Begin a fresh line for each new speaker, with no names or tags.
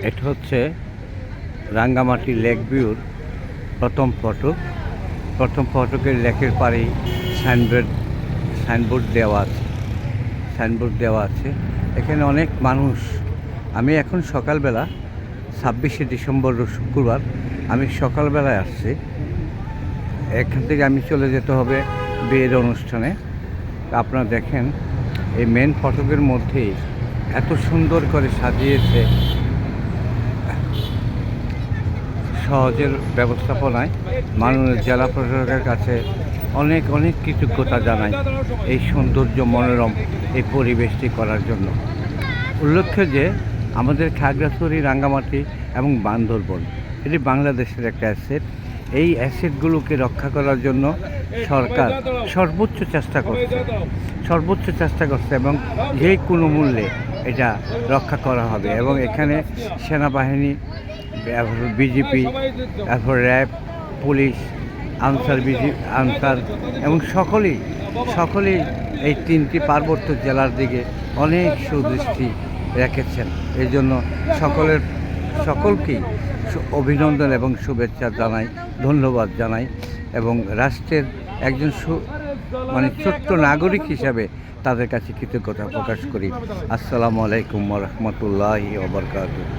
এটা হচ্ছে রাঙ্গামাটি লেক ভিউর প্রথম ফটক। প্রথম ফটকের লেকের পাড়েই সাইনবোর্ড সাইনবোর্ড দেওয়া আছে সাইনবোর্ড দেওয়া আছে এখানে অনেক মানুষ। আমি এখন সকালবেলা 26শে ডিসেম্বর শুক্রবার আমি সকালবেলায় আসছি। এখান থেকে আমি চলে যেতে হবে বিয়ের অনুষ্ঠানে। আপনারা দেখেন এই মেন ফটকের মধ্যেই এত সুন্দর করে সাজিয়েছে। সহজের ব্যবস্থাপনায় মাননীয় জেলা প্রশাসকের কাছে অনেক অনেক কৃতজ্ঞতা জানাই এই সৌন্দর্য মনোরম এই পরিবেশটি করার জন্য। উল্লেখ্য যে আমাদের খাগড়াছড়ি, রাঙ্গামাটি এবং বান্দরবন এটি বাংলাদেশের একটা অ্যাসেট। এই অ্যাসেটগুলোকে রক্ষা করার জন্য সরকার সর্বোচ্চ চেষ্টা করছে এবং যে কোনো মূল্যে এটা রক্ষা করা হবে। এবং এখানে সেনাবাহিনী, বিজেপি, তারপর র্যাব, পুলিশ, আনসার এবং সকলেই এই 3টি পার্বত্য জেলার দিকে অনেক সুদৃষ্টি রেখেছেন। এই জন্য সকলকেই অভিনন্দন এবং শুভেচ্ছা জানাই, ধন্যবাদ জানাই এবং রাষ্ট্রের একজন ছোট্ট নাগরিক হিসাবে তাদের কাছে কৃতজ্ঞতা প্রকাশ করি। আসসালামু আলাইকুম ওয়া রাহমাতুল্লাহি ওয়া বারাকাতুহু।